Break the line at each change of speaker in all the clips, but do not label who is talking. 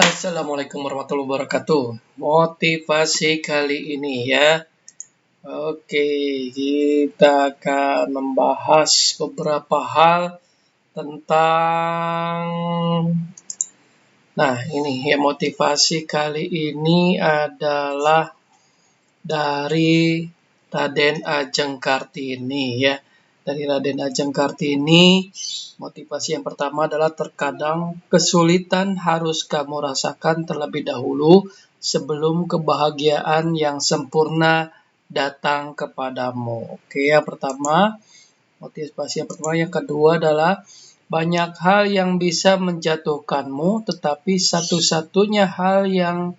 Assalamualaikum warahmatullahi wabarakatuh. Motivasi kali ini ya. Oke, kita akan membahas beberapa hal tentang ini ya, motivasi kali ini adalah dari Raden Ajeng Kartini ya. Dari Raden Ajeng Kartini, motivasi yang pertama adalah terkadang kesulitan harus kamu rasakan terlebih dahulu sebelum kebahagiaan yang sempurna datang kepadamu. Oke, yang pertama, motivasi yang pertama. Yang kedua adalah banyak hal yang bisa menjatuhkanmu, tetapi satu-satunya hal yang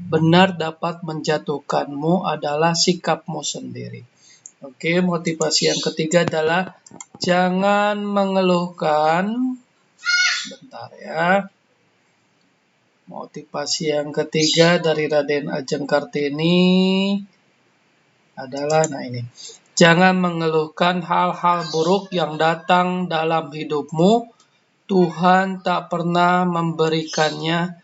benar dapat menjatuhkanmu adalah sikapmu sendiri. Oke, motivasi yang ketiga adalah jangan mengeluhkan. Bentar ya. Motivasi yang ketiga dari Raden Ajeng Kartini adalah ini. Jangan mengeluhkan hal-hal buruk yang datang dalam hidupmu. Tuhan tak pernah memberikannya,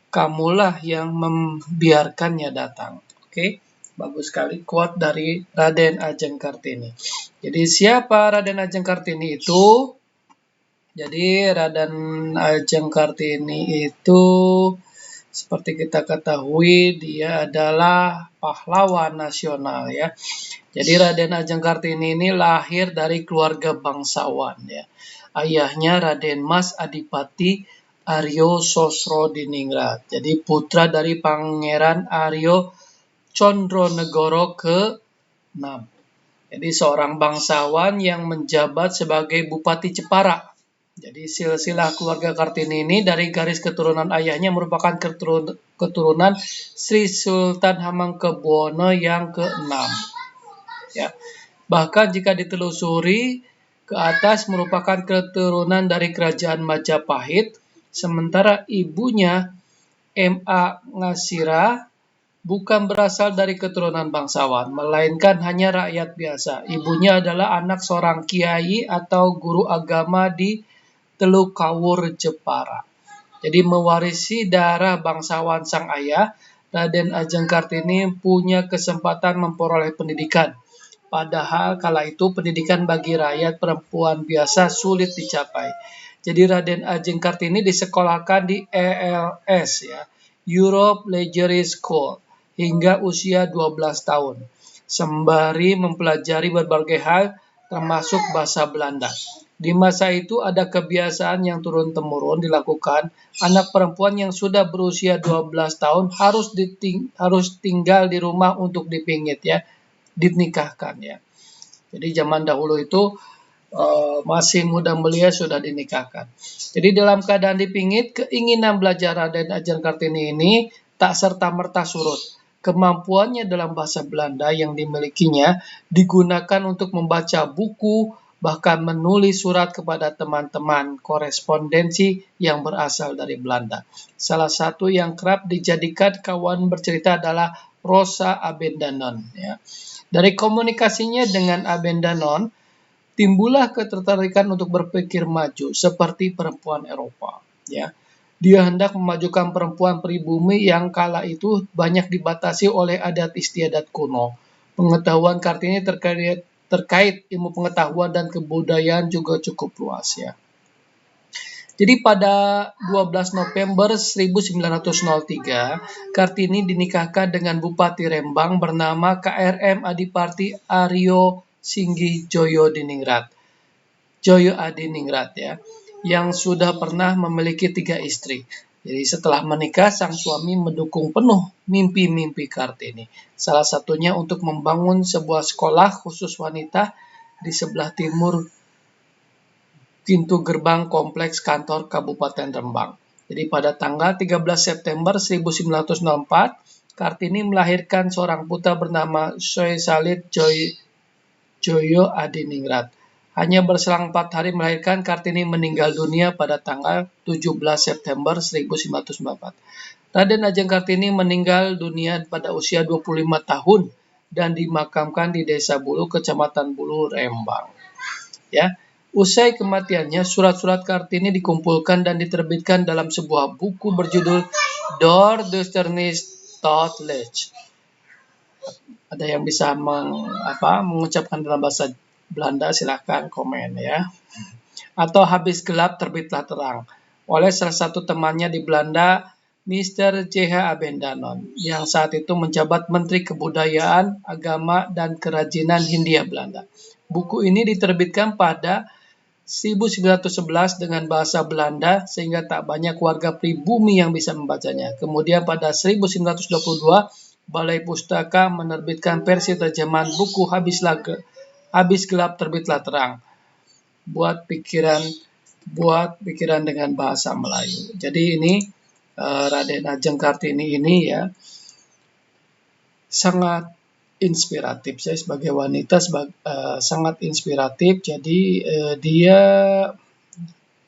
kamulah yang membiarkannya datang. Oke. Bagus sekali quote dari Raden Ajeng Kartini. Jadi siapa Raden Ajeng Kartini itu? Jadi Raden Ajeng Kartini itu seperti kita ketahui dia adalah pahlawan nasional ya. Jadi Raden Ajeng Kartini ini lahir dari keluarga bangsawan ya. Ayahnya Raden Mas Adipati Aryo Sosrodiningrat. Jadi putra dari Pangeran Aryo Condronegoro ke-6. Jadi seorang bangsawan yang menjabat sebagai Bupati Jepara. Jadi silsilah keluarga Kartini ini dari garis keturunan ayahnya merupakan keturunan Sri Sultan Hamengkubuwono yang ke-6. Ya. Bahkan jika ditelusuri ke atas merupakan keturunan dari kerajaan Majapahit, sementara ibunya M.A. Ngasira bukan berasal dari keturunan bangsawan, melainkan hanya rakyat biasa. Ibunya adalah anak seorang kiai atau guru agama di Teluk Kawur, Jepara. Jadi mewarisi darah bangsawan sang ayah, Raden Ajeng Kartini punya kesempatan memperoleh pendidikan. Padahal kala itu pendidikan bagi rakyat perempuan biasa sulit dicapai. Jadi Raden Ajeng Kartini disekolahkan di ELS ya, Europe Leisure School hingga usia 12 tahun. Sembari mempelajari berbagai hal termasuk bahasa Belanda. Di masa itu ada kebiasaan yang turun-temurun dilakukan. Anak perempuan yang sudah berusia 12 tahun harus tinggal di rumah untuk dipingit ya, dinikahkan ya. Jadi zaman dahulu itu masih muda belia sudah dinikahkan. Jadi dalam keadaan dipingit, keinginan belajar Raden Ajeng Kartini ini tak serta-merta surut. Kemampuannya dalam bahasa Belanda yang dimilikinya digunakan untuk membaca buku, bahkan menulis surat kepada teman-teman korespondensi yang berasal dari Belanda. Salah satu yang kerap dijadikan kawan bercerita adalah Rosa Abendanon. Ya. Dari komunikasinya dengan Abendanon, timbullah ketertarikan untuk berpikir maju seperti perempuan Eropa. Ya. Dia hendak memajukan perempuan pribumi yang kala itu banyak dibatasi oleh adat istiadat kuno. Pengetahuan Kartini terkait ilmu pengetahuan dan kebudayaan juga cukup luas ya. Jadi pada 12 November 1903, Kartini dinikahkan dengan Bupati Rembang bernama KRM Adipati Aryo Singgijoyo Diningrat. Joyo Adiningrat ya, yang sudah pernah memiliki 3 istri. Jadi setelah menikah, sang suami mendukung penuh mimpi-mimpi Kartini. Salah satunya untuk membangun sebuah sekolah khusus wanita di sebelah timur pintu gerbang kompleks kantor Kabupaten Rembang. Jadi pada tanggal 13 September 1904, Kartini melahirkan seorang putra bernama Soe Salit Joyo Adiningrat. Hanya berselang 4 hari melahirkan, Kartini meninggal dunia pada tanggal 17 September 1994. Raden Ajeng Kartini meninggal dunia pada usia 25 tahun dan dimakamkan di Desa Bulu, Kecamatan Bulu, Rembang. Ya. Usai kematiannya, surat-surat Kartini dikumpulkan dan diterbitkan dalam sebuah buku berjudul Door duisternis tot lech. Ada yang bisa mengucapkan dalam bahasa Belanda, silahkan komen ya. Atau habis gelap terbitlah terang, oleh salah satu temannya di Belanda, Mr. C.H. Abendanon, yang saat itu menjabat Menteri Kebudayaan, Agama, dan Kerajinan Hindia Belanda. Buku ini diterbitkan pada 1911 dengan bahasa Belanda sehingga tak banyak warga pribumi yang bisa membacanya. Kemudian pada 1922, Balai Pustaka menerbitkan versi terjemahan buku Habis Gelap Terbitlah Terang. Buat pikiran dengan bahasa Melayu. Jadi ini Raden Ajeng Kartini ini ya sangat inspiratif. Saya sebagai wanita sangat inspiratif. Jadi dia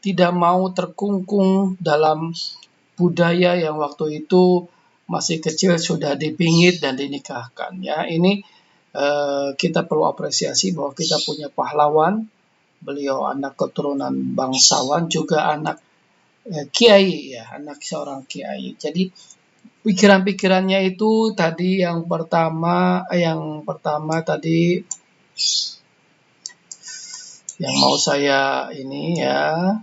tidak mau terkungkung dalam budaya yang waktu itu masih kecil sudah dipingit dan dinikahkan. Ya, ini kita perlu apresiasi bahwa kita punya pahlawan. Beliau anak keturunan bangsawan, juga anak kiai ya, anak seorang kiai. Jadi pikiran-pikirannya itu tadi yang pertama tadi yang mau saya ini ya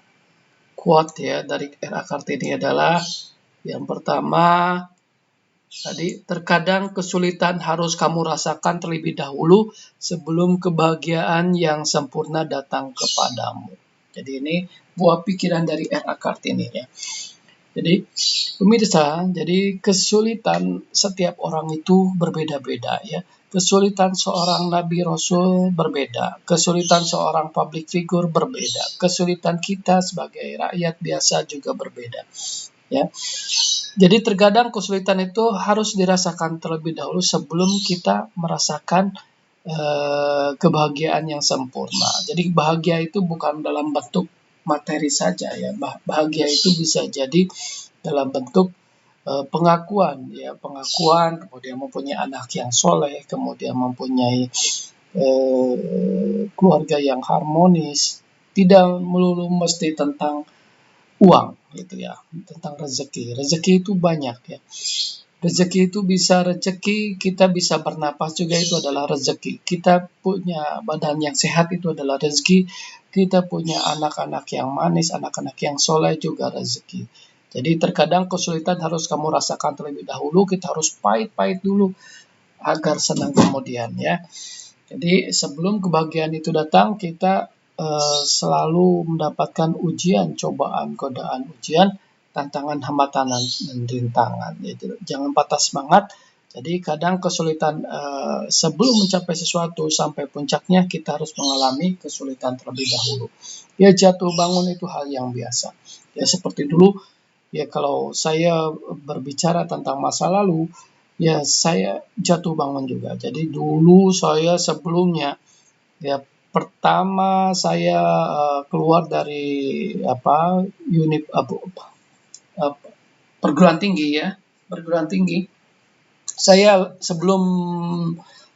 quote ya dari R.A. Kartini adalah yang pertama tadi, terkadang kesulitan harus kamu rasakan terlebih dahulu sebelum kebahagiaan yang sempurna datang kepadamu. Jadi ini buah pikiran dari R.A. Kartini ya. Jadi pemirsa, jadi kesulitan setiap orang itu berbeda-beda ya. Kesulitan seorang Nabi Rasul berbeda, kesulitan seorang public figure berbeda, kesulitan kita sebagai rakyat biasa juga berbeda. Ya, jadi terkadang kesulitan itu harus dirasakan terlebih dahulu sebelum kita merasakan kebahagiaan yang sempurna. Jadi bahagia itu bukan dalam bentuk materi saja ya. Bahagia itu bisa jadi dalam bentuk pengakuan ya, kemudian mempunyai anak yang soleh, kemudian mempunyai keluarga yang harmonis. Tidak melulu mesti tentang uang gitu ya, tentang rezeki. Rezeki itu banyak ya. Rezeki itu bisa kita bisa bernapas juga itu adalah rezeki. Kita punya badan yang sehat itu adalah rezeki. Kita punya anak-anak yang manis, anak-anak yang soleh juga rezeki. Jadi terkadang kesulitan harus kamu rasakan terlebih dahulu. Kita harus pahit-pahit dulu agar senang kemudian ya. Jadi sebelum kebahagiaan itu datang, kita selalu mendapatkan ujian, cobaan, godaan, ujian, tantangan, hambatan, dan rintangan. Jadi, jangan patah semangat. Jadi kadang kesulitan sebelum mencapai sesuatu sampai puncaknya kita harus mengalami kesulitan terlebih dahulu. Ya, jatuh bangun itu hal yang biasa. Ya seperti dulu ya, kalau saya berbicara tentang masa lalu, ya saya jatuh bangun juga. Jadi dulu saya sebelumnya ya pertama saya keluar dari perguruan tinggi ya, perguruan tinggi. Saya sebelum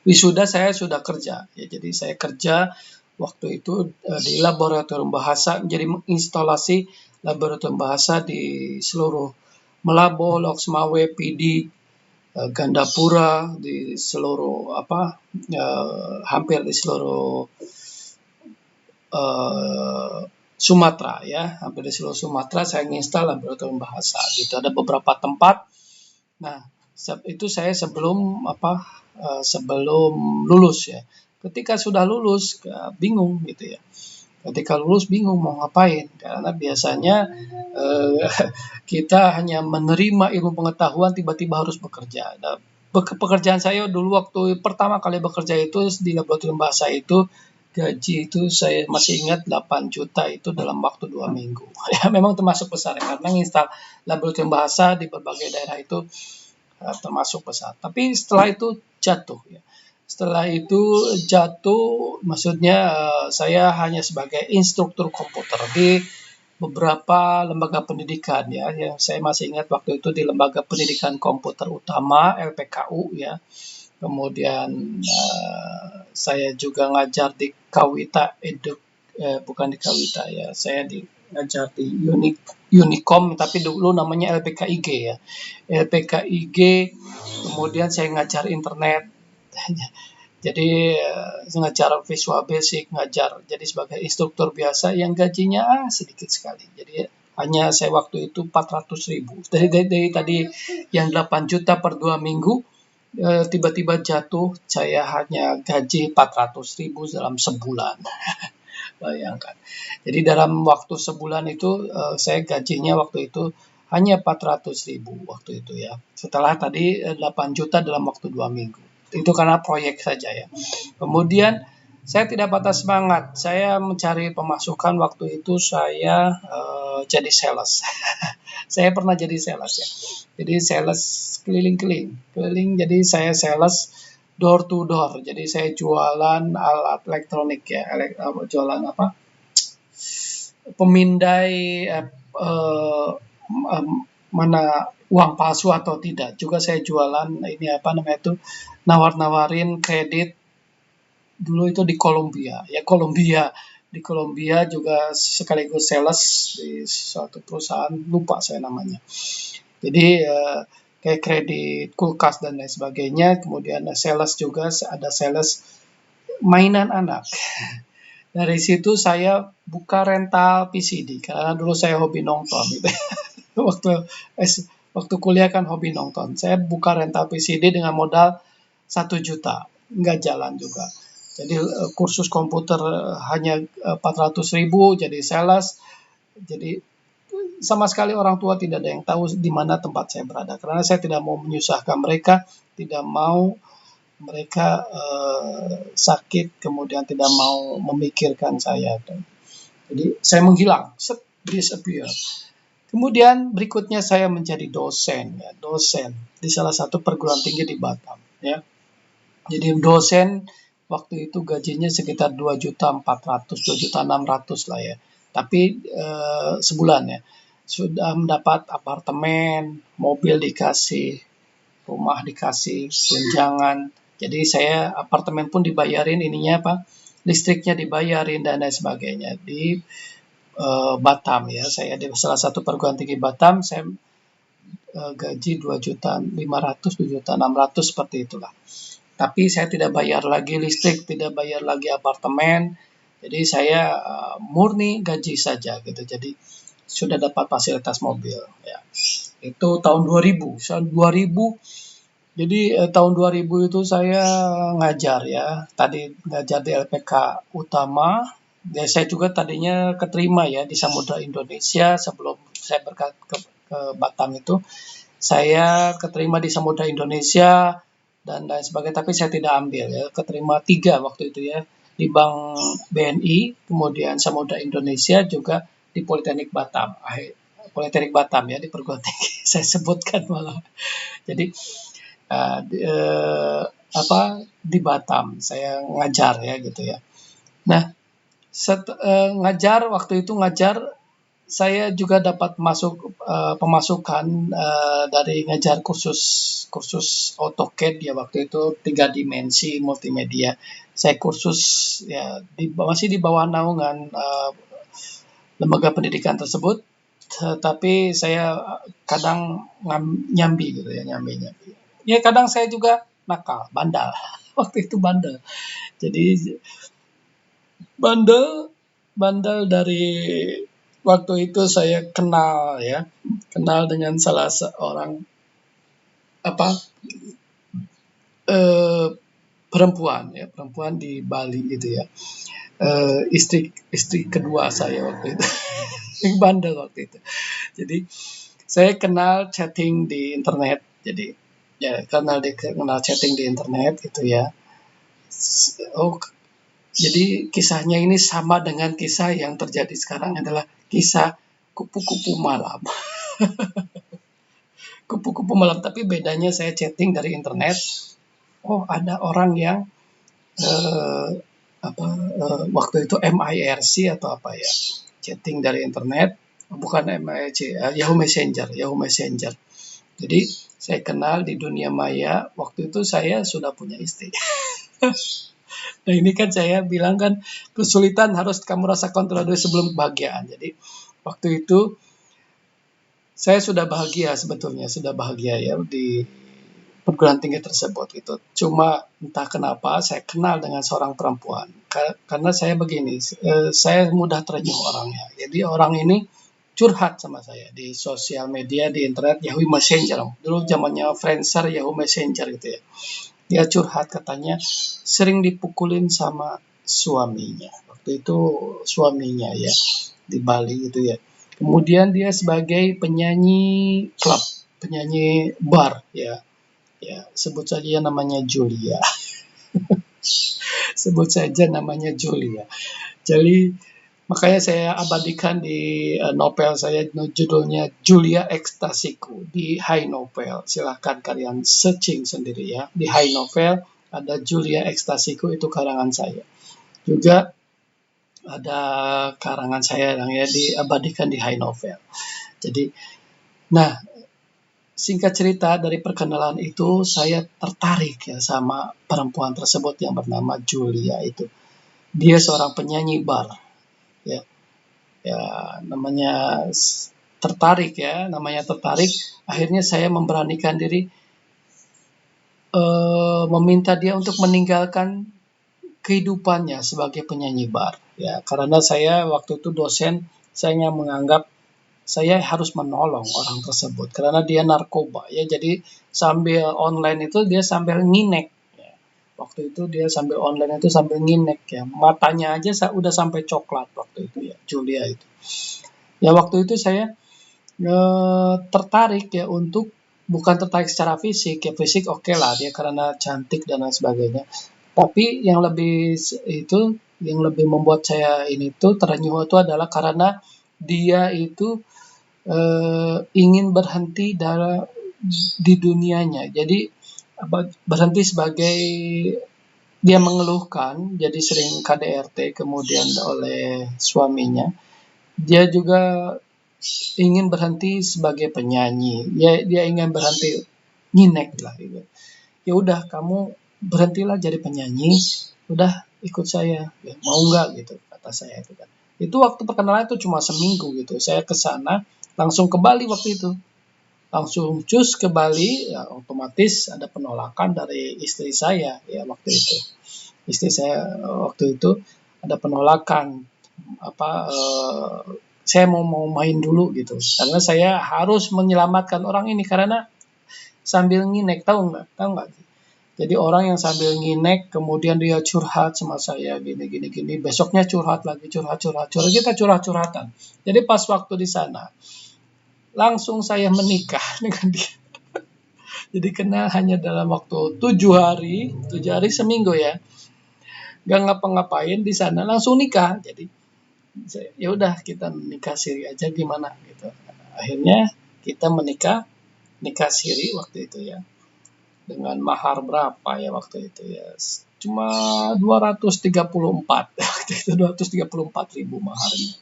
wisuda saya sudah kerja ya. Jadi saya kerja waktu itu di laboratorium bahasa, menjadi instalasi laboratorium bahasa di seluruh Melabo, Loksmawe, Pidi, Gandapura, di seluruh hampir di seluruh Sumatera ya, hampir di seluruh Sumatera saya nginstal laboratorium bahasa gitu. Ada beberapa tempat. Nah, itu saya sebelum lulus ya. Ketika sudah lulus bingung gitu ya. Ketika lulus bingung mau ngapain, karena biasanya kita hanya menerima ilmu pengetahuan, tiba-tiba harus bekerja. Nah, pekerjaan saya dulu waktu pertama kali bekerja itu di laboratorium bahasa itu, gaji itu saya masih ingat 8 juta itu dalam waktu 2 minggu. Ya memang termasuk besar ya, karena nginstal laboratorium bahasa di berbagai daerah itu termasuk besar. Tapi setelah itu jatuh ya. Setelah itu jatuh, maksudnya saya hanya sebagai instruktur komputer di beberapa lembaga pendidikan ya. Yang saya masih ingat waktu itu di Lembaga Pendidikan Komputer Utama LPKU ya. Kemudian saya juga ngajar di Kawita bukan di Kawita ya. Saya di ngajar di Unicom, tapi dulu namanya LPKIG ya. LPKIG, kemudian saya ngajar internet. Jadi ngajar Visual Basic, ngajar jadi sebagai instruktur biasa yang gajinya sedikit sekali. Jadi hanya saya waktu itu 400.000. Dari tadi yang 8 juta per 2 minggu, tiba-tiba jatuh saya hanya gaji 400.000 dalam sebulan. Bayangkan. Jadi dalam waktu sebulan itu saya gajinya waktu itu hanya 400.000 waktu itu ya. Setelah tadi 8 juta dalam waktu 2 minggu. Itu karena proyek saja ya. Kemudian saya tidak patah semangat. Saya mencari pemasukan waktu itu saya jadi sales. Saya pernah jadi sales ya. Jadi sales keliling jadi saya sales door to door. Jadi saya jualan alat elektronik ya, jualan apa? Pemindai mana uang palsu atau tidak. Juga saya jualan ini apa namanya itu, nawar-nawarin kredit dulu itu di Kolombia. Ya Kolombia, di Kolombia juga sekaligus sales di suatu perusahaan, lupa saya namanya. Jadi kayak kredit kulkas dan lain sebagainya. Kemudian sales juga, ada sales mainan anak. Dari situ saya buka rental PCD karena dulu saya hobi nonton gitu. waktu kuliah kan hobi nonton. Saya buka rental PCD dengan modal 1 juta, nggak jalan juga. Jadi kursus komputer hanya 400.000, jadi sales. Jadi sama sekali orang tua tidak ada yang tahu di mana tempat saya berada, karena saya tidak mau menyusahkan mereka, tidak mau mereka sakit, kemudian tidak mau memikirkan saya. Jadi saya menghilang, disappear. Kemudian berikutnya saya menjadi dosen di salah satu perguruan tinggi di Batam ya. Jadi dosen waktu itu gajinya sekitar 2.400.000, 2.600.000 lah ya. Tapi sebulan ya. Sudah mendapat apartemen, mobil dikasih, rumah dikasih, tunjangan. Jadi saya apartemen pun dibayarin, ininya apa? Listriknya dibayarin dan lain sebagainya di Batam ya. Saya di salah satu perguruan tinggi Batam, saya gaji 2.500.000, 2.600.000 seperti itulah. Tapi saya tidak bayar lagi listrik, tidak bayar lagi apartemen. Jadi saya murni gaji saja gitu. Jadi sudah dapat fasilitas mobil ya. Itu tahun 2000. Tahun 2000. Jadi tahun 2000 itu saya ngajar ya. Tadi ngajar di LPK Utama. Ya, saya juga tadinya keterima ya di Samudra Indonesia sebelum saya berangkat ke Batam itu. Saya keterima di Samudra Indonesia dan lain sebagainya, tapi saya tidak ambil ya. Keterima 3 waktu itu ya, di Bank BNI, kemudian Samudra Indonesia, juga di Politeknik Batam. Politeknik Batam ya, di perguruan tinggi saya sebutkan malah. Jadi di Batam saya ngajar ya gitu ya. Nah, waktu itu ngajar, saya juga dapat pemasukan dari ngajar kursus AutoCAD ya, waktu itu 3 dimensi multimedia. Saya kursus ya masih di bawah naungan lembaga pendidikan tersebut, tapi saya kadang nyambi gitu ya, nyambi. Ya kadang saya juga nakal, bandal. Waktu itu bandel. Jadi bandel dari waktu itu saya kenal dengan salah seorang perempuan di Bali gitu ya. Istri kedua saya waktu itu. Yang bandel waktu itu. Jadi saya kenal chatting di internet. Jadi ya kenal chatting di internet gitu ya. Jadi kisahnya ini sama dengan kisah yang terjadi sekarang, adalah kisah kupu-kupu malam. Kupu-kupu malam, tapi bedanya saya chatting dari internet. Oh, ada orang yang waktu itu MIRC atau apa ya, chatting dari internet, bukan MIRC, Yahoo Messenger. Jadi saya kenal di dunia maya. Waktu itu saya sudah punya istri. Nah ini kan saya bilang kan, kesulitan harus kamu rasakan terlebih sebelum kebahagiaan. Jadi Waktu itu saya sudah bahagia sebetulnya, sudah bahagia ya di perguruan tinggi tersebut gitu. Cuma entah kenapa saya kenal dengan seorang perempuan. Karena saya begini, saya mudah terenyuh orangnya. Jadi orang ini curhat sama saya di sosial media, di internet, Yahoo Messenger. Dulu zamannya Friendster, Yahoo Messenger gitu ya. Dia curhat katanya sering dipukulin sama suaminya. Waktu itu suaminya ya di Bali gitu ya. Kemudian dia sebagai penyanyi klub, penyanyi bar ya. Ya, sebut saja namanya Julia. Sebut saja namanya Julia. Jadi makanya saya abadikan di novel saya judulnya Julia Ekstasiku di High Novel. Silahkan kalian searching sendiri ya. Di High Novel ada Julia Ekstasiku, itu karangan saya. Juga ada karangan saya yang ya diabadikan di High Novel. Jadi, nah, singkat cerita dari perkenalan itu saya tertarik ya sama perempuan tersebut yang bernama Julia itu. Dia seorang penyanyi bar ya. Ya namanya tertarik ya, namanya tertarik. Akhirnya saya memberanikan diri meminta dia untuk meninggalkan kehidupannya sebagai penyanyi bar ya, karena saya waktu itu dosen, saya menganggap saya harus menolong orang tersebut karena dia narkoba ya. Jadi sambil online itu dia sambil nginek ya. Waktu itu dia sambil online itu sambil nginek ya, matanya aja udah sampai coklat waktu itu ya, Julia itu ya. Waktu itu saya tertarik ya, untuk bukan tertarik secara fisik ya, fisik oke lah dia karena cantik dan lain sebagainya, tapi yang lebih itu yang lebih membuat saya ini tuh terenyuh itu adalah karena dia itu ingin berhenti di dunianya. Jadi berhenti sebagai dia mengeluhkan, jadi sering KDRT kemudian oleh suaminya. Dia juga ingin berhenti sebagai penyanyi. Dia ingin berhenti nyinek lah gitu. Ya udah kamu berhentilah jadi penyanyi, udah ikut saya. Ya, mau nggak gitu kata saya itu kan. Itu waktu perkenalan itu cuma seminggu gitu. Saya ke sana langsung ke Bali waktu itu. Langsung cus ke Bali, ya otomatis ada penolakan dari istri saya ya waktu itu. Istri saya waktu itu ada penolakan apa saya mau main dulu gitu. Karena saya harus menyelamatkan orang ini karena sambil nginek, tahu nggak? Jadi orang yang sambil nginek kemudian dia curhat sama saya gini, besoknya curhat, kita curhatan. Jadi pas waktu di sana langsung saya menikah dengan dia. Jadi kenal hanya dalam waktu 7 hari seminggu ya, nggak ngapa-ngapain di sana langsung nikah. Jadi ya udah kita nikah siri aja gimana gitu. Akhirnya kita nikah siri waktu itu ya, dengan mahar berapa ya waktu itu ya, cuma 234 waktu itu 234.000 maharnya.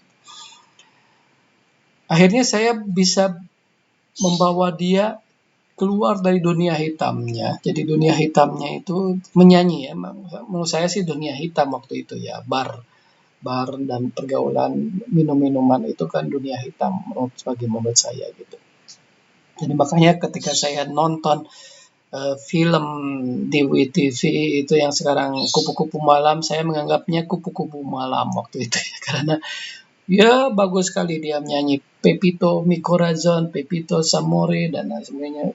Akhirnya saya bisa membawa dia keluar dari dunia hitamnya. Jadi dunia hitamnya itu menyanyi ya. Menurut saya sih dunia hitam waktu itu ya, bar dan pergaulan minum-minuman itu kan dunia hitam menurut saya gitu. Jadi makanya ketika saya nonton film di WTV itu yang sekarang Kupu-Kupu Malam, saya menganggapnya kupu-kupu malam waktu itu ya, karena ya bagus sekali dia menyanyi Pepito Mikorazon, Pepito Samore dan lain sebagainya,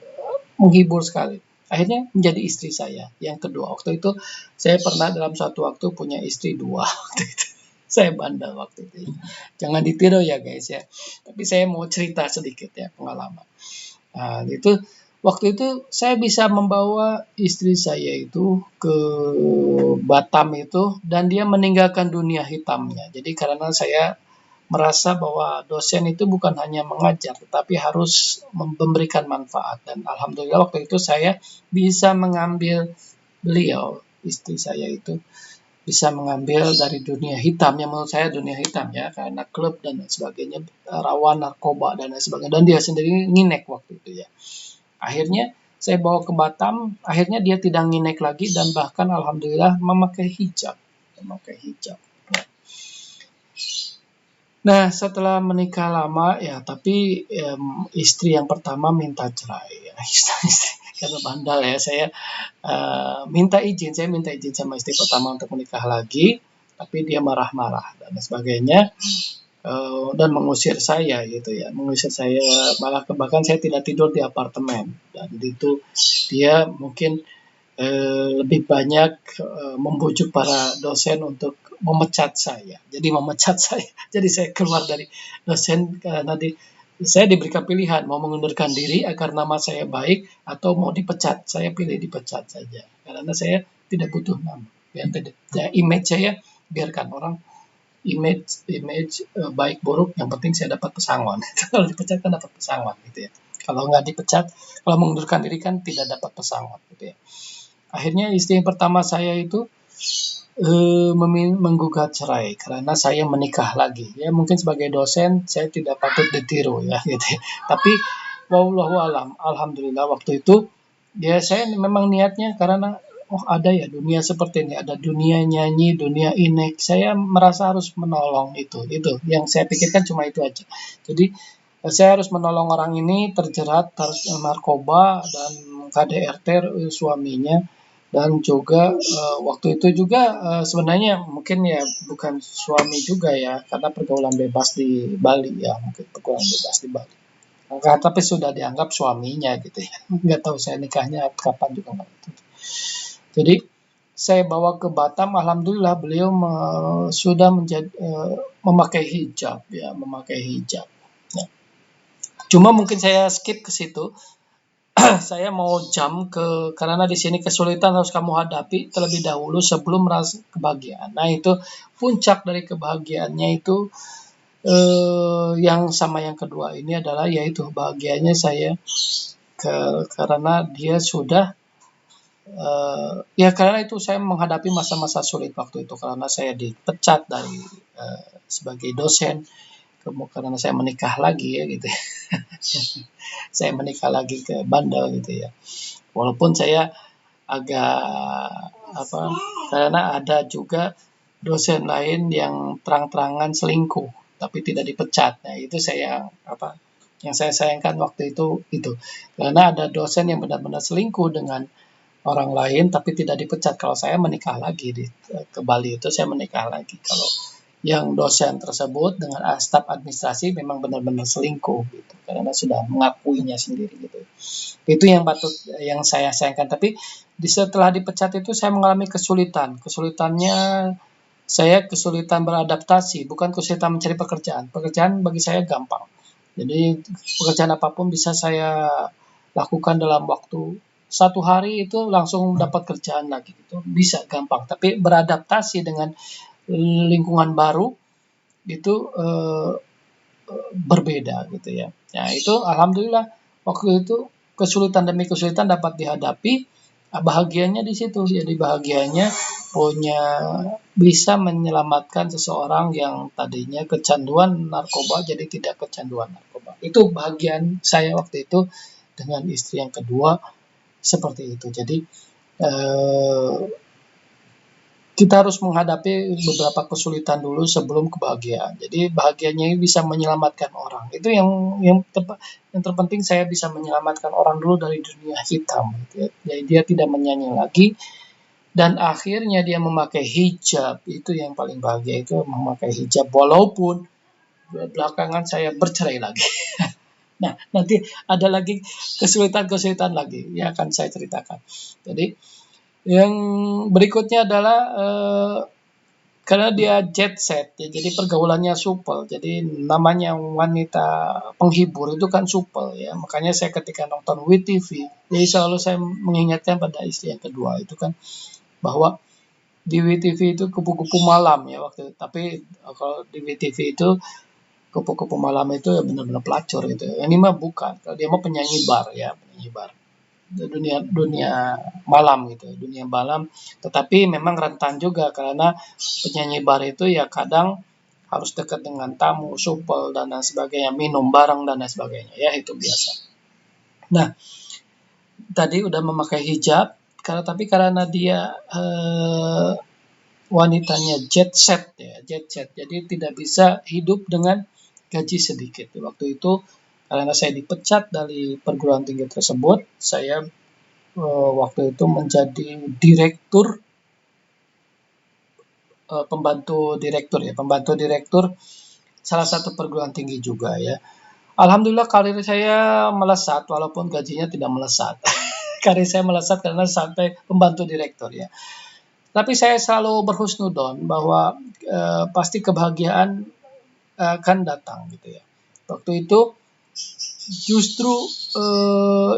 menghibur sekali. Akhirnya menjadi istri saya yang kedua. Waktu itu saya pernah dalam satu waktu punya istri dua waktu itu. Saya bandel waktu itu. Jangan ditiru ya guys ya. Tapi saya mau cerita sedikit ya pengalaman. Nah, itu waktu itu saya bisa membawa istri saya itu ke Batam itu dan dia meninggalkan dunia hitamnya. Jadi karena saya merasa bahwa dosen itu bukan hanya mengajar tetapi harus memberikan manfaat, dan alhamdulillah waktu itu saya bisa mengambil beliau, istri saya itu bisa mengambil dari dunia hitam yang menurut saya dunia hitam ya, karena klub dan sebagainya, rawan narkoba dan lain sebagainya, dan dia sendiri nginek waktu itu ya. Akhirnya saya bawa ke Batam, akhirnya dia tidak nginek lagi dan bahkan alhamdulillah memakai hijab. Nah, setelah menikah lama ya, tapi istri yang pertama minta cerai ya, istri karena bandal ya, saya minta izin sama istri pertama untuk menikah lagi, tapi dia marah-marah dan sebagainya, dan mengusir saya gitu ya, mengusir saya, malah bahkan saya tidak tidur di apartemen, dan itu dia mungkin lebih banyak membujuk para dosen untuk memecat saya. Jadi memecat saya. Jadi saya keluar dari dosen karena saya diberikan pilihan mau mengundurkan diri agar nama saya baik atau mau dipecat. Saya pilih dipecat saja karena saya tidak butuh nama. Ya, image saya biarkan orang image image baik buruk, yang penting saya dapat pesangon. Kalau dipecat kan dapat pesangon gitu ya. Kalau nggak dipecat, kalau mengundurkan diri kan tidak dapat pesangon gitu ya. Akhirnya istri yang pertama saya itu menggugat cerai karena saya menikah lagi. Ya mungkin sebagai dosen saya tidak patut ditiru ya gitu ya. Tapi wallahu alam, alhamdulillah waktu itu ya saya memang niatnya karena oh ada ya dunia seperti ini, ada dunia nyanyi, dunia inek. Saya merasa harus menolong itu. Itu yang saya pikirkan cuma itu aja. Jadi saya harus menolong orang ini terjerat narkoba dan KDRT suaminya, dan juga waktu itu juga sebenarnya mungkin ya bukan suami juga ya karena pergaulan bebas di Bali ya, mungkin pergaulan bebas di Bali. Enggak, tapi sudah dianggap suaminya gitu ya. Nggak tahu saya nikahnya kapan juga nggak tahu. Jadi saya bawa ke Batam, alhamdulillah beliau sudah memakai hijab ya, memakai hijab. Ya. Cuma mungkin saya skip ke situ. Saya mau jam karena di sini kesulitan harus kamu hadapi terlebih dahulu sebelum merasa kebahagiaan. Nah, itu puncak dari kebahagiaannya itu yang sama yang kedua ini adalah yaitu bahagianya saya karena dia sudah ya karena itu saya menghadapi masa-masa sulit waktu itu karena saya dipecat dari sebagai dosen karena saya menikah lagi ya gitu ya. Saya menikah lagi ke bandel gitu ya. Walaupun saya agak apa karena ada juga dosen lain yang terang-terangan selingkuh tapi tidak dipecat. Nah, itu yang saya sayangkan waktu itu karena ada dosen yang benar-benar selingkuh dengan orang lain tapi tidak dipecat. Kalau saya menikah lagi ke Bali itu saya menikah lagi. Kalau yang dosen tersebut dengan staf administrasi memang benar-benar selingkuh gitu karena sudah mengakuinya sendiri gitu. Itu yang saya sayangkan. Tapi setelah dipecat itu saya mengalami kesulitan. Kesulitannya saya kesulitan beradaptasi, bukan kesulitan mencari pekerjaan. Pekerjaan bagi saya gampang. Jadi pekerjaan apapun bisa saya lakukan dalam waktu 1 hari itu langsung dapat kerjaan lagi gitu. Bisa gampang. Tapi beradaptasi dengan lingkungan baru itu berbeda gitu ya. Nah itu alhamdulillah waktu itu kesulitan demi kesulitan dapat dihadapi. Bahagianya di situ. Jadi bahagianya bisa menyelamatkan seseorang yang tadinya kecanduan narkoba jadi tidak kecanduan narkoba. Itu bahagian saya waktu itu dengan istri yang kedua seperti itu. Jadi eh, kita harus menghadapi beberapa kesulitan dulu sebelum kebahagiaan. Jadi bahagianya ini bisa menyelamatkan orang. Itu yang terpenting saya bisa menyelamatkan orang dulu dari dunia hitam. Gitu ya. Jadi dia tidak menyanyi lagi dan akhirnya dia memakai hijab. Itu yang paling bahagia itu memakai hijab walaupun belakangan saya bercerai lagi. Nah, nanti ada lagi kesulitan-kesulitan lagi yang akan saya ceritakan. Jadi yang berikutnya adalah karena dia jet set ya, jadi pergaulannya supel. Jadi namanya wanita penghibur itu kan supel ya. Makanya saya ketika nonton WTV, jadi selalu saya mengingatkan pada istri yang kedua itu kan bahwa di WTV itu kupu-kupu malam ya waktu itu. Tapi kalau di WTV itu kupu-kupu malam itu ya benar-benar pelacur gitu. Ini mah bukan. Kalau dia mah penyanyi bar ya, penyanyi bar dunia dunia malam gitu, dunia malam. Tetapi memang rentan juga karena penyanyi bar itu ya kadang harus dekat dengan tamu, supel dan lain sebagainya, minum bareng dan lain sebagainya. Ya itu biasa. Nah, tadi udah memakai hijab, tapi karena dia wanitanya jet set ya, jet set. Jadi tidak bisa hidup dengan gaji sedikit. Waktu itu karena saya dipecat dari perguruan tinggi tersebut, saya waktu itu menjadi direktur, pembantu direktur salah satu perguruan tinggi juga ya. Alhamdulillah karir saya melesat walaupun gajinya tidak melesat. Karir saya melesat karena sampai pembantu direktur ya. Tapi saya selalu berhusnudon bahwa pasti kebahagiaan akan datang gitu ya. Waktu itu justru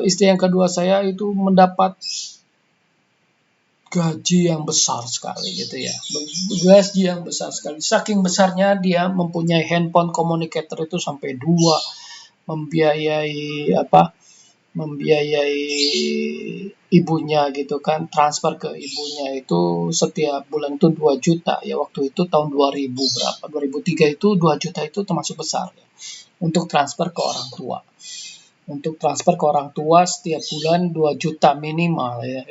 istri yang kedua saya itu mendapat gaji yang besar sekali gitu ya. Gaji yang besar sekali. Saking besarnya dia mempunyai handphone communicator itu sampai 2, membiayai ibunya gitu kan, transfer ke ibunya itu setiap bulan itu 2 juta ya, waktu itu tahun 2000 berapa, 2003 itu 2 juta itu termasuk besar ya, untuk transfer ke orang tua. Untuk transfer ke orang tua setiap bulan 2 juta minimal ya.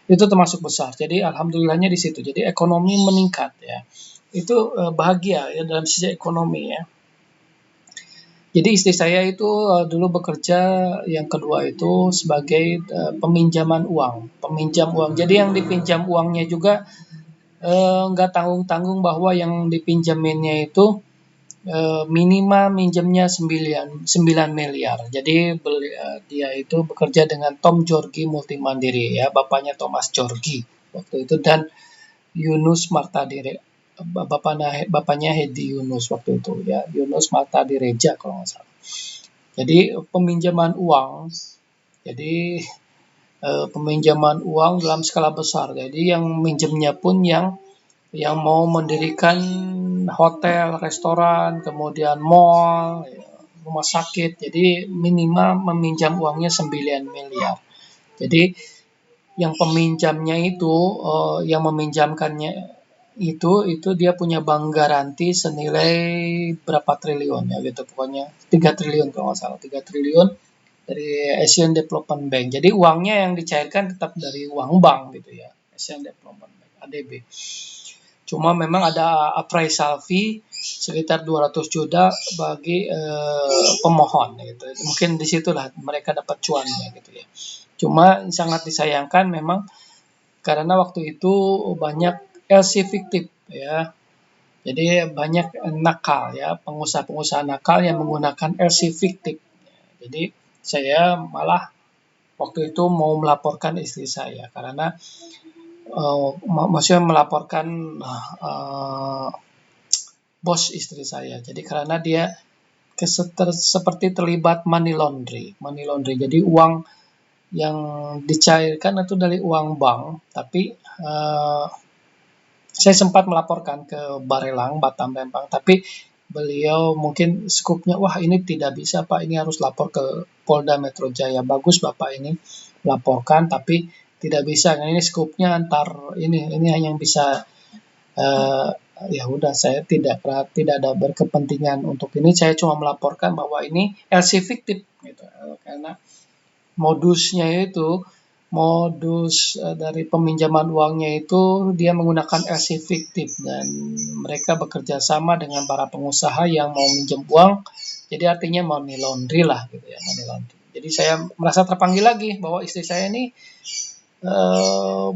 Itu termasuk besar. Jadi alhamdulillahnya di situ. Jadi ekonomi meningkat ya. Itu bahagia ya dalam sisi ekonomi ya. Jadi istri saya itu dulu bekerja yang kedua itu sebagai peminjaman uang, peminjam uang. Jadi yang dipinjam uangnya juga nggak tanggung-tanggung bahwa yang dipinjaminnya itu minimal minjemnya 9 miliar. Jadi dia itu bekerja dengan Tom Jorgi Multi Mandiri ya, bapaknya Thomas Jorgi waktu itu, dan Yunus Martadire, bapaknya Hedi Yunus waktu itu ya, Yunus Martadireja kalau nggak salah. Jadi peminjaman uang, jadi peminjaman uang dalam skala besar. Jadi yang minjemnya pun yang mau mendirikan hotel, restoran, kemudian mall, rumah sakit. Jadi minimal meminjam uangnya 9 miliar. Jadi yang peminjamnya itu, yang meminjamkannya itu dia punya bank garansi senilai berapa triliun ya gitu, pokoknya 3 triliun kalau nggak salah, 3 triliun dari Asian Development Bank. Jadi uangnya yang dicairkan tetap dari uang bank gitu ya, Asian Development Bank, ADB. Cuma memang ada appraisal fee sekitar 200 juta bagi pemohon gitu. Mungkin disitulah mereka dapat cuannya gitu ya. Cuma sangat disayangkan memang karena waktu itu banyak LC fiktif ya. Jadi banyak nakal ya, pengusaha-pengusaha nakal yang menggunakan LC fiktif. Jadi saya malah waktu itu mau melaporkan istri saya karena maksudnya melaporkan bos istri saya. Jadi karena dia seperti terlibat money laundry. Jadi uang yang dicairkan itu dari uang bank, tapi saya sempat melaporkan ke Barelang, Batam, Lembang, tapi beliau mungkin skupnya, wah ini tidak bisa Pak, ini harus lapor ke Polda Metro Jaya. Bagus Bapak ini laporkan, tapi tidak bisa, ini skupnya antar ini hanya yang bisa, ya udah saya tidak ada berkepentingan untuk ini, saya cuma melaporkan bahwa ini LC fiktif gitu, karena modusnya itu dari peminjaman uangnya itu dia menggunakan LC fiktif dan mereka bekerja sama dengan para pengusaha yang mau minjem uang, jadi artinya money laundry lah gitu ya, money laundry. Jadi saya merasa terpanggil lagi bahwa istri saya ini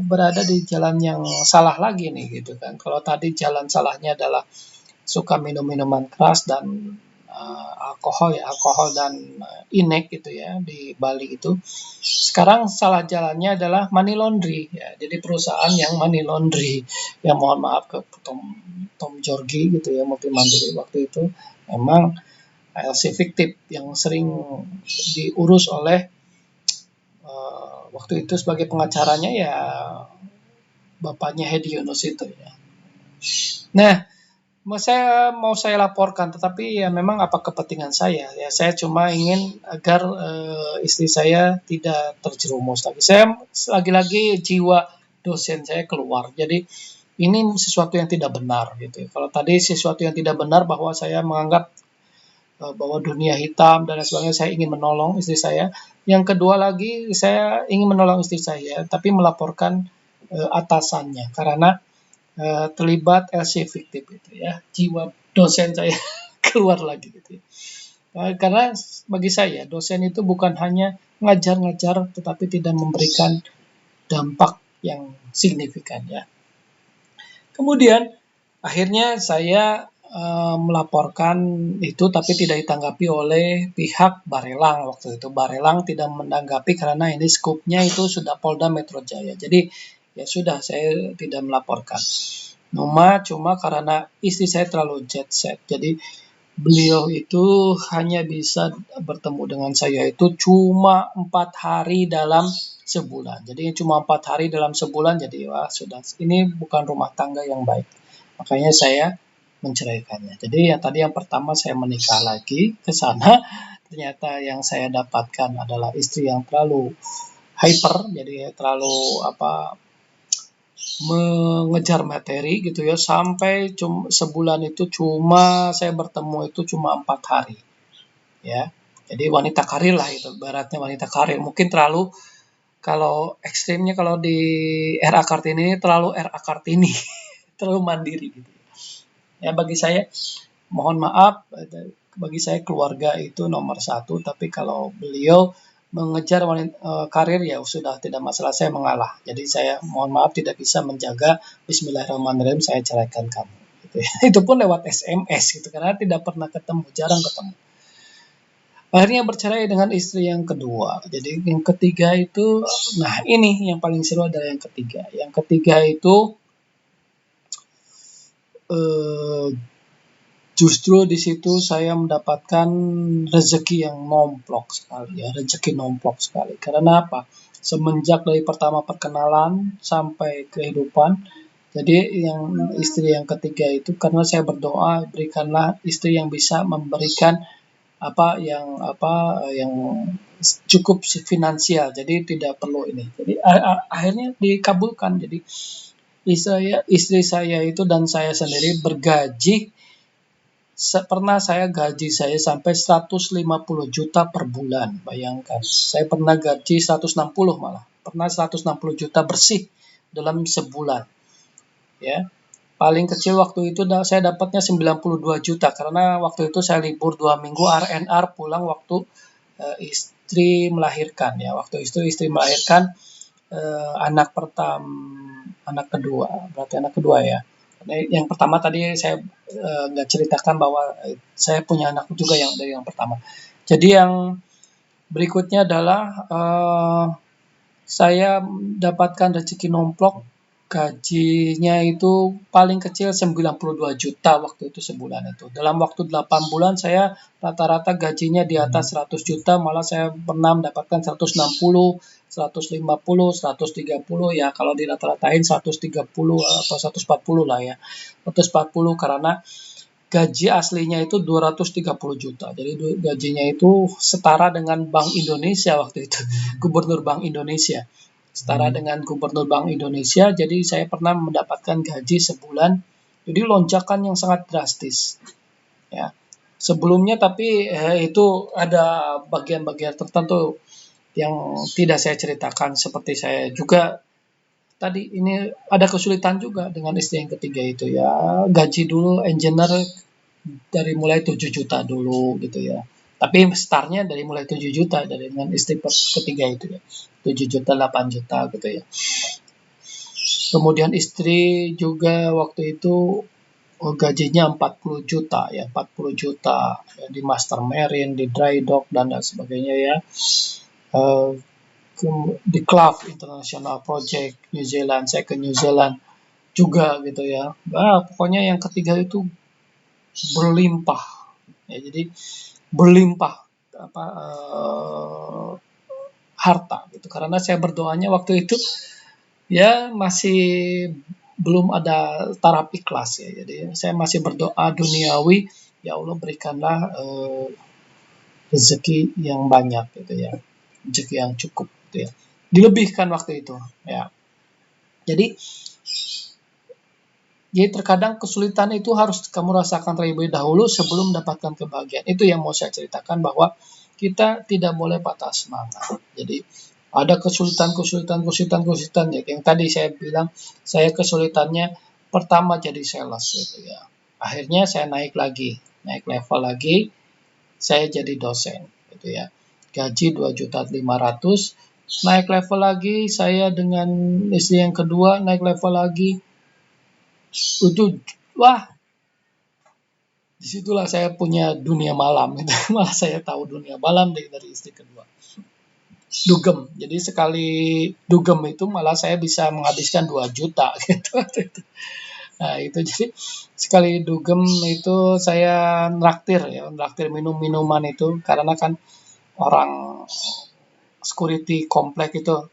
berada di jalan yang salah lagi nih gitu kan. Kalau tadi jalan salahnya adalah suka minum minuman keras dan alkohol dan inek gitu ya di Bali itu. Sekarang salah jalannya adalah money laundry ya. Jadi perusahaan yang money laundry, yang mohon maaf ke Tom Jorgi gitu ya, Multi Mandiri waktu itu memang LC fiktif yang sering diurus oleh waktu itu sebagai pengacaranya ya bapaknya Hedi Yunus itu ya. Nah, mau saya laporkan, tetapi ya memang apa kepentingan saya ya, saya cuma ingin agar istri saya tidak terjerumus lagi. Saya lagi-lagi jiwa dosen saya keluar, jadi ini sesuatu yang tidak benar gitu. Kalau tadi sesuatu yang tidak benar bahwa saya menganggap bahwa dunia hitam dan sebagainya, saya ingin menolong istri saya. Yang kedua lagi, saya ingin menolong istri saya tapi melaporkan atasannya karena terlibat LC fiktif itu ya, jiwa dosen saya keluar lagi gitu ya. Karena bagi saya dosen itu bukan hanya ngajar-ngajar tetapi tidak memberikan dampak yang signifikan ya. Kemudian akhirnya saya melaporkan itu tapi tidak ditanggapi oleh pihak Barelang waktu itu. Barelang tidak menanggapi karena ini skupnya itu sudah Polda Metro Jaya. Jadi ya sudah, saya tidak melaporkan. Cuma karena istri saya terlalu jet set. Jadi beliau itu hanya bisa bertemu dengan saya itu cuma 4 hari dalam sebulan. Jadi cuma 4 hari dalam sebulan, jadi wah sudah, ini bukan rumah tangga yang baik. Makanya saya menceraikannya. Jadi yang pertama saya menikah lagi ke sana, ternyata yang saya dapatkan adalah istri yang terlalu hyper, jadi terlalu mengejar materi gitu ya, sampai sebulan itu cuma saya bertemu itu cuma 4 hari ya. Jadi wanita karir lah itu, baratnya wanita karir. Mungkin terlalu, kalau ekstrimnya kalau di RA Kartini ini terlalu RA Kartini, terlalu mandiri gitu. Ya bagi saya, mohon maaf, bagi saya keluarga itu nomor satu, tapi kalau beliau mengejar karir ya sudah tidak masalah, saya mengalah. Jadi saya mohon maaf tidak bisa menjaga, bismillahirrahmanirrahim saya ceraikan kamu. Gitu ya. Itu pun lewat SMS gitu, karena tidak pernah ketemu, jarang ketemu. Akhirnya bercerai dengan istri yang kedua. Jadi yang ketiga itu, nah ini yang paling seru adalah yang ketiga. Yang ketiga itu eh, justru di situ saya mendapatkan rezeki yang nomplok sekali ya, rezeki nomplok sekali. Karena apa? Semenjak dari pertama perkenalan sampai kehidupan, jadi yang istri yang ketiga itu, karena saya berdoa berikanlah istri yang bisa memberikan yang cukup finansial, jadi tidak perlu ini. Jadi akhirnya dikabulkan. Jadi istri saya itu dan saya sendiri bergaji. Pernah saya gaji saya sampai 150 juta per bulan, bayangkan. Saya pernah gaji 160 malah. Pernah 160 juta bersih dalam sebulan. Ya. Paling kecil waktu itu saya dapatnya 92 juta karena waktu itu saya libur 2 minggu RNR, pulang waktu istri melahirkan ya. Waktu itu istri melahirkan anak kedua, berarti anak kedua ya. Yang pertama tadi saya nggak ceritakan bahwa saya punya anak juga yang dari yang pertama. Jadi yang berikutnya adalah saya dapatkan rezeki nomplok, gajinya itu paling kecil 92 juta waktu itu sebulan itu. Dalam waktu 8 bulan saya rata-rata gajinya di atas 100 juta, malah saya pernah mendapatkan 160, 150, 130 ya, kalau dirata-ratain 130 atau 140 lah ya. 140 karena gaji aslinya itu 230 juta. Jadi gajinya itu setara dengan Bank Indonesia waktu itu, Gubernur Bank Indonesia. Setara dengan Gubernur Bank Indonesia, jadi saya pernah mendapatkan gaji sebulan. Jadi lonjakan yang sangat drastis. Ya. Sebelumnya tapi itu ada bagian-bagian tertentu yang tidak saya ceritakan, seperti saya juga tadi ini ada kesulitan juga dengan istri yang ketiga itu ya. Gaji dulu engineer dari mulai 7 juta dulu gitu ya. Tapi startnya dari mulai 7 juta dari dengan istri ketiga itu ya. 7 juta, 8 juta gitu ya. Kemudian istri juga waktu itu gajinya 40 juta ya, 40 juta ya, di Master Marine, di Dry Dock dan sebagainya ya. Di Clough International Project New Zealand, saya ke New Zealand juga gitu ya. Pokoknya yang ketiga itu berlimpah ya, jadi berlimpah harta gitu, karena saya berdoanya waktu itu ya masih belum ada taraf ikhlas ya, jadi saya masih berdoa duniawi, ya Allah berikanlah rezeki yang banyak gitu ya, rezeki yang cukup gitu ya, dilebihkan waktu itu ya. Jadi terkadang kesulitan itu harus kamu rasakan terlebih dahulu sebelum mendapatkan kebahagiaan. Itu yang mau saya ceritakan, bahwa kita tidak boleh patah semangat. Jadi ada kesulitan ya. Yang tadi saya bilang, saya kesulitannya pertama jadi sales gitu ya. Akhirnya saya naik level lagi, saya jadi dosen gitu ya. Gaji 2.500.000, naik level lagi, saya dengan istri yang kedua naik level lagi. Itu wah, disitulah saya punya dunia malam gitu. Malah saya tahu dunia malam dari istri kedua. Dugem. Jadi sekali dugem itu malah saya bisa menghabiskan 2 juta gitu. Nah, itu jadi sekali dugem itu saya nraktir minum-minuman itu karena kan orang security komplek itu,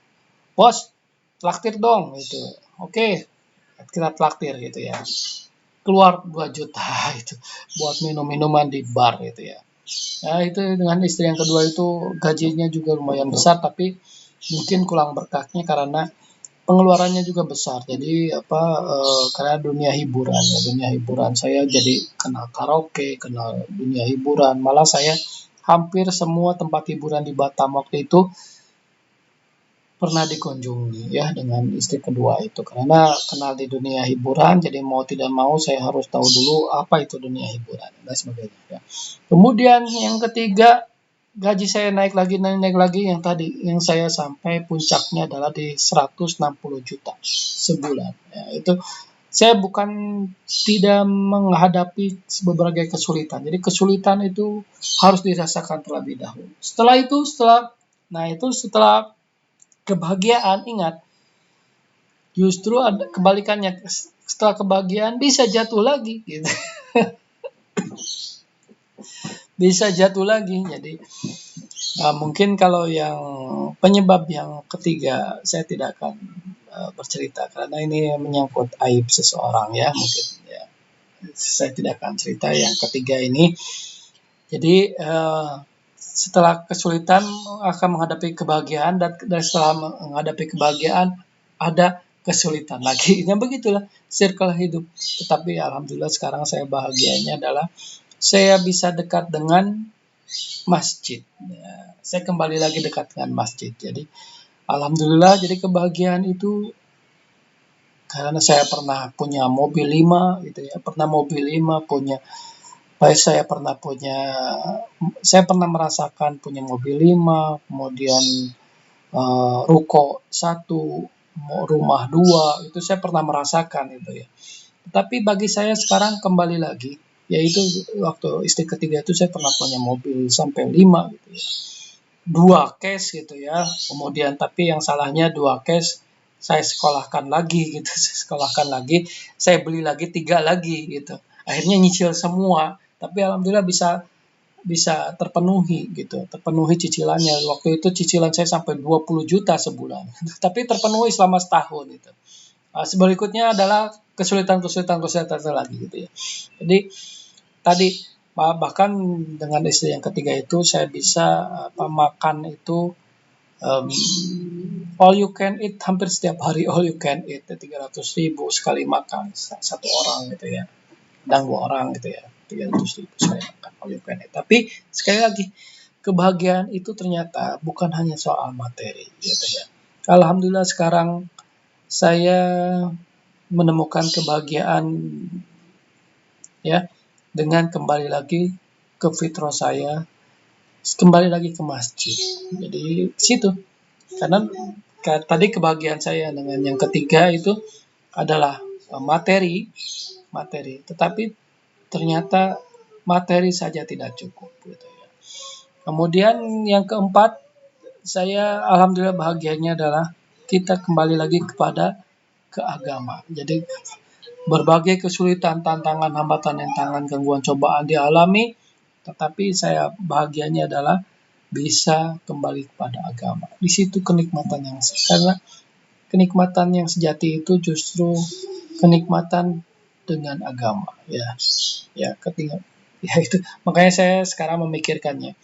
"Bos, traktir dong," gitu. Oke, kita traktir gitu ya. Keluar 2 juta itu buat minum-minuman di bar gitu ya. Nah, itu dengan istri yang kedua itu gajinya juga lumayan besar, tapi mungkin kurang berkahnya karena pengeluarannya juga besar. Jadi karena dunia hiburan saya jadi kenal karaoke, kenal dunia hiburan. Malah saya hampir semua tempat hiburan di Batam waktu itu pernah dikunjungi ya dengan istri kedua itu karena kenal di dunia hiburan, jadi mau tidak mau saya harus tahu dulu apa itu dunia hiburan dan sebagainya ya. Kemudian yang ketiga, gaji saya naik lagi, yang tadi yang saya sampai puncaknya adalah di 160 juta sebulan ya. Itu saya bukan tidak menghadapi berbagai kesulitan, jadi kesulitan itu harus dirasakan terlebih dahulu. Setelah kebahagiaan, ingat, justru ada kebalikannya. Setelah kebahagiaan bisa jatuh lagi gitu. Bisa jatuh lagi. Jadi mungkin kalau yang penyebab yang ketiga saya tidak akan bercerita karena ini menyangkut aib seseorang ya, mungkin ya. Saya tidak akan cerita yang ketiga ini. Jadi setelah kesulitan akan menghadapi kebahagiaan, dan setelah menghadapi kebahagiaan ada kesulitan lagi. Ya begitulah circle hidup. Tetapi alhamdulillah sekarang saya bahagianya adalah saya bisa dekat dengan masjid. Ya, saya kembali lagi dekat dengan masjid. Jadi alhamdulillah, jadi kebahagiaan itu karena saya pernah punya mobil 5 gitu ya. Saya pernah merasakan punya mobil 5, kemudian ruko 1, rumah 2, itu saya pernah merasakan itu ya. Tapi bagi saya sekarang kembali lagi, yaitu waktu istri ketiga itu saya pernah punya mobil sampai 5 gitu ya. 2 cash gitu ya. Kemudian tapi yang salahnya 2 cash saya sekolahkan lagi gitu, saya beli lagi 3 lagi gitu. Akhirnya nyicil semua, tapi alhamdulillah bisa bisa terpenuhi cicilannya. Waktu itu cicilan saya sampai 20 juta sebulan, tapi terpenuhi selama setahun itu. Berikutnya adalah kesulitan lagi gitu ya. Jadi tadi bahkan dengan istri yang ketiga itu saya bisa makan itu all you can eat hampir setiap hari, all you can eat 300.000 sekali makan satu orang gitu ya, dan 2 orang gitu ya, 300.000 sekali makan all you can eat. Tapi sekali lagi, kebahagiaan itu ternyata bukan hanya soal materi gitu ya. Alhamdulillah sekarang saya menemukan kebahagiaan ya dengan kembali lagi ke fitrah saya, kembali lagi ke masjid. Jadi situ, karena tadi kebahagiaan saya dengan yang ketiga itu adalah materi, tetapi ternyata materi saja tidak cukup gitu ya. Kemudian yang keempat, saya alhamdulillah bahagianya adalah kita kembali lagi kepada ke agama. Jadi berbagai kesulitan, tantangan, hambatan, rintangan, gangguan, cobaan dialami, tetapi saya bahagianya adalah bisa kembali kepada agama. Di situ karena kenikmatan yang sejati itu justru kenikmatan dengan agama ya. Ya, itu makanya saya sekarang memikirkannya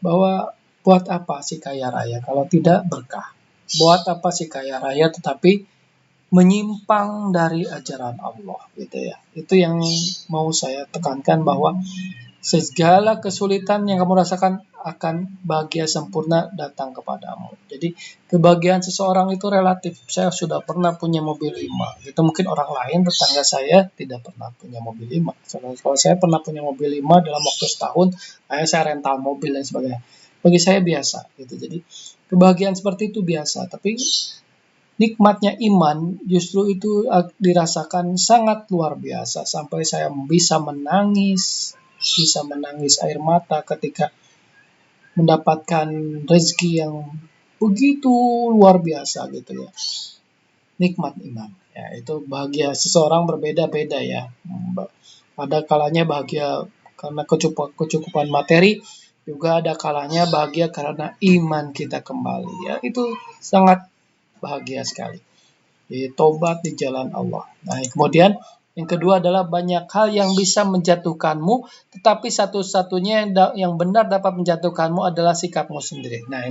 bahwa buat apa sih kaya raya kalau tidak berkah? Buat apa sih kaya raya tetapi menyimpang dari ajaran Allah gitu ya. Itu yang mau saya tekankan, bahwa segala kesulitan yang kamu rasakan akan bahagia sempurna datang kepadamu. Jadi kebahagiaan seseorang itu relatif. Saya sudah pernah punya mobil 5. Itu mungkin orang lain, tetangga saya tidak pernah punya mobil 5. Kalau saya pernah punya mobil 5 dalam waktu setahun, saya rental mobil dan sebagainya. Bagi saya biasa gitu. Jadi kebahagiaan seperti itu biasa, tapi nikmatnya iman justru itu dirasakan sangat luar biasa sampai saya bisa menangis air mata ketika mendapatkan rezeki yang begitu luar biasa gitu ya. Nikmat iman. Ya, itu bahagia seseorang berbeda-beda ya. Ada kalanya bahagia karena kecukupan materi, juga ada kalanya bahagia karena iman kita kembali. Ya, itu sangat bahagia sekali. Tobat di jalan Allah. Nah, kemudian yang kedua adalah banyak hal yang bisa menjatuhkanmu, tetapi satu-satunya yang benar dapat menjatuhkanmu adalah sikapmu sendiri. Nah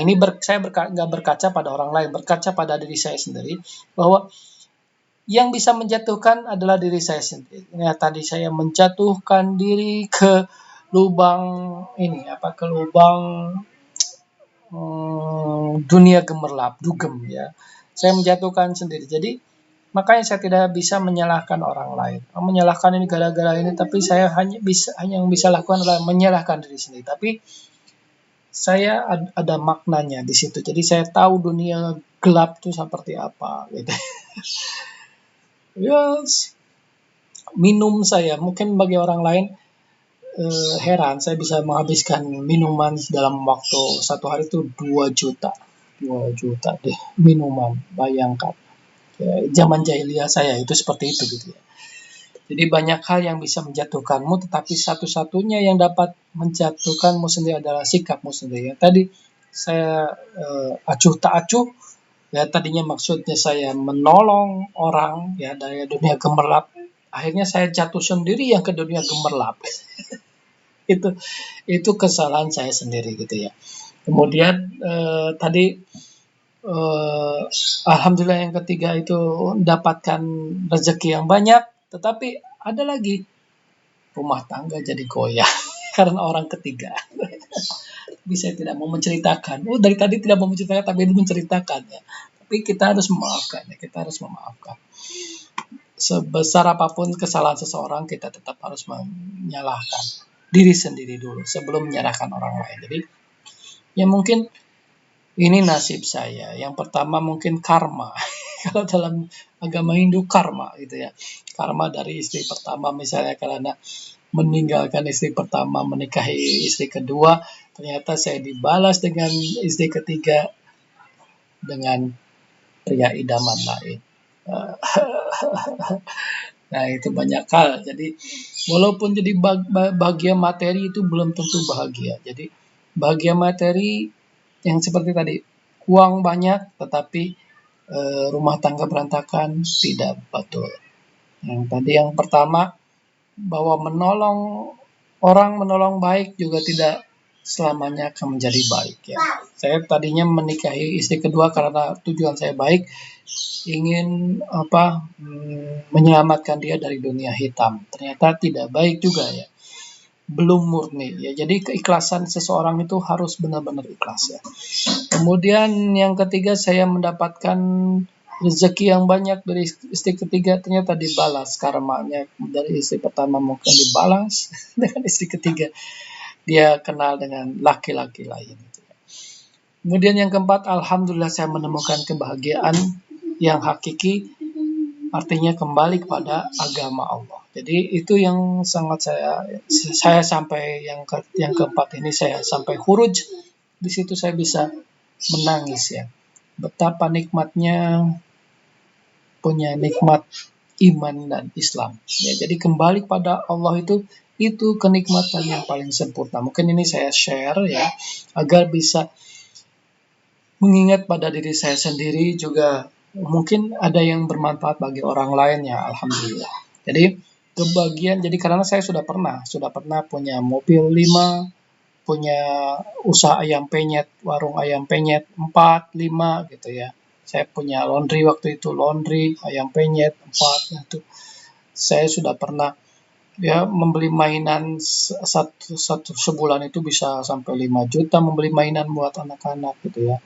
ini saya nggak berkaca pada orang lain, berkaca pada diri saya sendiri, bahwa yang bisa menjatuhkan adalah diri saya sendiri. Nah, tadi saya menjatuhkan diri ke lubang ke lubang dunia gemerlap, dugem ya. Saya menjatuhkan sendiri. Jadi makanya saya tidak bisa menyalahkan orang lain. Menyalahkan ini gara-gara ini, tapi saya hanya yang bisa lakukan adalah menyalahkan diri sendiri. Tapi saya ada maknanya di situ. Jadi saya tahu dunia gelap itu seperti apa gitu. Yes. Minum saya mungkin bagi orang lain heran saya bisa menghabiskan minuman dalam waktu satu hari itu 2 juta deh minuman, bayangkan ya, zaman jahiliyah saya itu seperti itu gitu ya. Jadi banyak hal yang bisa menjatuhkanmu, tetapi satu-satunya yang dapat menjatuhkanmu sendiri adalah sikapmu sendiri. Tadi saya acuh tak acuh ya, tadinya maksudnya saya menolong orang ya dari dunia gemerlap, akhirnya saya jatuh sendiri yang ke dunia gemerlap. itu kesalahan saya sendiri gitu ya. Kemudian tadi alhamdulillah yang ketiga itu mendapatkan rezeki yang banyak, tetapi ada lagi rumah tangga jadi goyah karena orang ketiga. Bisa tidak mau menceritakan. Dari tadi tidak mau menceritakan, tapi itu menceritakan ya. Tapi kita harus memaafkan ya, kita harus memaafkan. Sebesar apapun kesalahan seseorang, kita tetap harus menyalahkan diri sendiri dulu sebelum menyalahkan orang lain. Jadi ya mungkin ini nasib saya. Yang pertama mungkin karma. Kalau dalam agama Hindu karma gitu ya. Karma dari istri pertama misalnya karena meninggalkan istri pertama menikahi istri kedua, ternyata saya dibalas dengan istri ketiga dengan pria idaman lain. Nah itu banyak hal. Jadi walaupun jadi bahagia materi itu belum tentu bahagia. Jadi bahagia materi yang seperti tadi, uang banyak tetapi rumah tangga berantakan, tidak betul. Yang tadi yang pertama, bahwa menolong baik juga tidak selamanya akan menjadi baik ya. Saya tadinya menikahi istri kedua karena tujuan saya baik, ingin menyelamatkan dia dari dunia hitam. Ternyata tidak baik juga ya. Belum murni ya. Jadi keikhlasan seseorang itu harus benar-benar ikhlas ya. Kemudian yang ketiga, saya mendapatkan rezeki yang banyak dari istri ketiga, ternyata dibalas karmanya dari istri pertama, mungkin dibalas dengan istri ketiga dia kenal dengan laki-laki lain. Kemudian yang keempat, alhamdulillah saya menemukan kebahagiaan yang hakiki, artinya kembali kepada agama Allah. Jadi itu yang sangat saya sampai yang keempat ini saya sampai huruj. Di situ saya bisa menangis ya. Betapa nikmatnya punya nikmat iman dan Islam. Ya, jadi kembali kepada Allah itu kenikmatan yang paling sempurna. Mungkin ini saya share ya agar bisa mengingat pada diri saya sendiri, juga mungkin ada yang bermanfaat bagi orang lain ya, alhamdulillah. Jadi kebahagiaan, jadi karena saya sudah pernah punya mobil 5, punya usaha ayam penyet, warung ayam penyet 4, 5 gitu ya. Saya punya laundry waktu itu, laundry, ayam penyet 4 gitu. Saya sudah pernah Ya, membeli mainan satu sebulan itu bisa sampai 5 juta membeli mainan buat anak-anak gitu ya.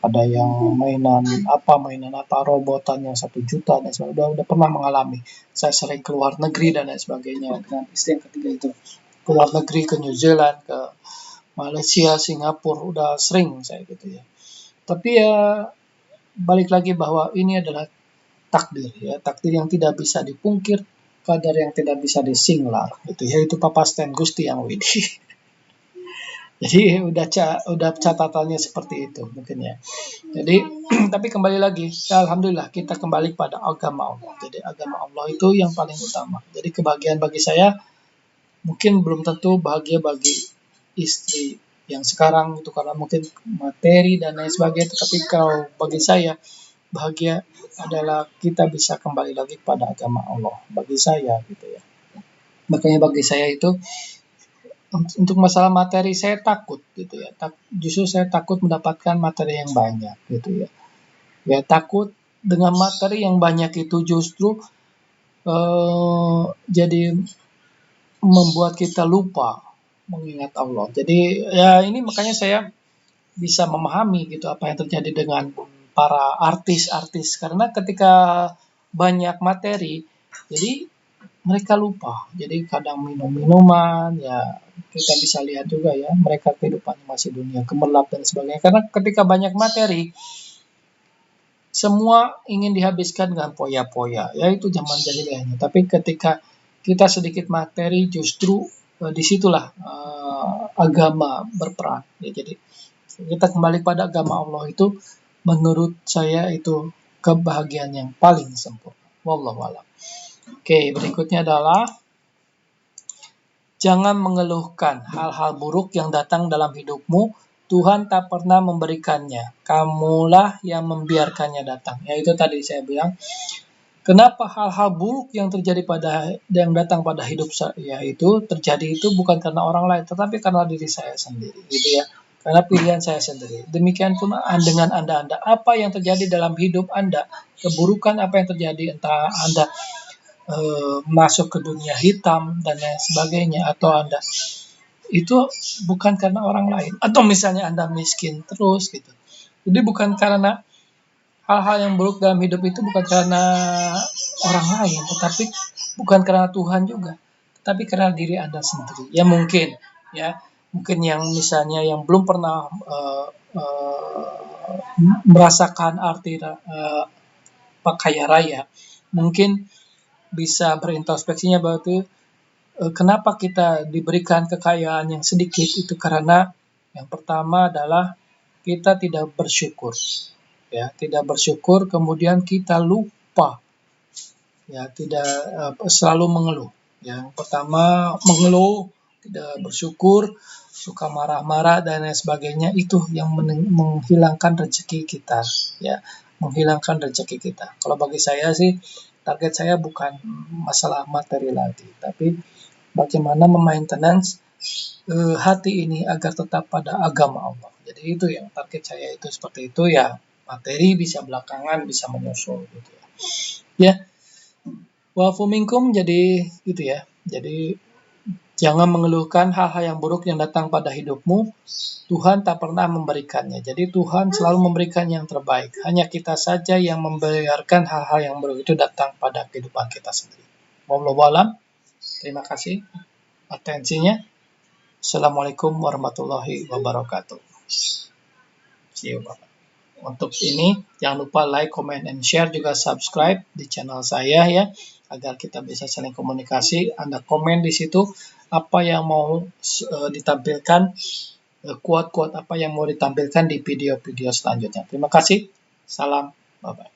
Ada yang mainan apa robotan yang 1 juta dan sebagainya. Udah pernah mengalami. Saya sering keluar negeri dan lain sebagainya dengan istri yang ketiga itu. Keluar negeri ke New Zealand, ke Malaysia, Singapura, udah sering saya gitu ya. Tapi ya balik lagi bahwa ini adalah takdir ya, takdir yang tidak bisa dipungkir, kadar yang tidak bisa disinglar gitu ya, itu Papa Stan Gusti yang Widi. Jadi udah catatannya seperti itu mungkin ya. Jadi tapi kembali lagi, ya alhamdulillah kita kembali pada agama Allah. Jadi agama Allah itu yang paling utama. Jadi kebahagiaan bagi saya mungkin belum tentu bahagia bagi istri yang sekarang itu karena mungkin materi dan lain sebagainya. Tapi kalau bagi saya bahagia adalah kita bisa kembali lagi pada agama Allah. Bagi saya gitu ya. Makanya bagi saya itu untuk masalah materi saya takut gitu ya. Justru saya takut mendapatkan materi yang banyak gitu ya. Ya takut dengan materi yang banyak itu justru jadi membuat kita lupa mengingat Allah. Jadi ya ini makanya saya bisa memahami gitu apa yang terjadi dengan para artis-artis karena ketika banyak materi jadi mereka lupa. Jadi kadang minum-minuman ya kita bisa lihat juga ya mereka kehidupannya masih dunia gemerlap dan sebagainya karena ketika banyak materi semua ingin dihabiskan dengan poya-poya, ya itu zaman jahiliyahnya. Tapi ketika kita sedikit materi, justru disitulah agama berperan. Ya, jadi kita kembali pada agama Allah itu, menurut saya itu kebahagiaan yang paling sempurna. Wallahu a'lam. Oke, berikutnya adalah jangan mengeluhkan hal-hal buruk yang datang dalam hidupmu. Tuhan tak pernah memberikannya. Kamulah yang membiarkannya datang. Ya itu tadi saya bilang. Kenapa hal-hal buruk yang terjadi yang datang pada hidup saya itu terjadi itu bukan karena orang lain, tetapi karena diri saya sendiri, gitu ya. Karena pilihan saya sendiri. Demikian pun dengan Anda, apa yang terjadi dalam hidup Anda, keburukan apa yang terjadi, entah Anda masuk ke dunia hitam dan lain sebagainya, atau Anda itu bukan karena orang lain, atau misalnya Anda miskin terus gitu. Jadi bukan karena hal-hal yang buruk dalam hidup itu bukan karena orang lain, tetapi bukan karena Tuhan juga, tapi karena diri Anda sendiri. Ya mungkin yang misalnya yang belum pernah merasakan arti kaya raya, mungkin bisa berintrospeksinya bahwa itu kenapa kita diberikan kekayaan yang sedikit itu karena yang pertama adalah kita tidak bersyukur. Ya, tidak bersyukur kemudian kita lupa. Ya, tidak selalu mengeluh. Yang pertama mengeluh, tidak bersyukur, suka marah-marah dan lain sebagainya itu yang menghilangkan rezeki kita, ya, menghilangkan rezeki kita. Kalau bagi saya sih target saya bukan masalah materi lagi, tapi bagaimana memaintenance hati ini agar tetap pada agama Allah. Jadi itu yang target saya itu seperti itu ya. Materi bisa belakangan bisa menyusul gitu ya. Ya, wa'fu minkum jadi gitu ya. Jadi jangan mengeluhkan hal-hal yang buruk yang datang pada hidupmu. Tuhan tak pernah memberikannya. Jadi Tuhan selalu memberikan yang terbaik. Hanya kita saja yang membiarkan hal-hal yang buruk itu datang pada kehidupan kita sendiri. Wallahu a'lam. Terima kasih atensinya. Assalamualaikum warahmatullahi wabarakatuh. See you, Bapak. Untuk ini, jangan lupa like, comment, and share, juga subscribe di channel saya ya, agar kita bisa saling komunikasi. Anda komen di situ apa yang mau ditampilkan, quote-quote apa yang mau ditampilkan di video-video selanjutnya. Terima kasih. Salam. Bye-bye.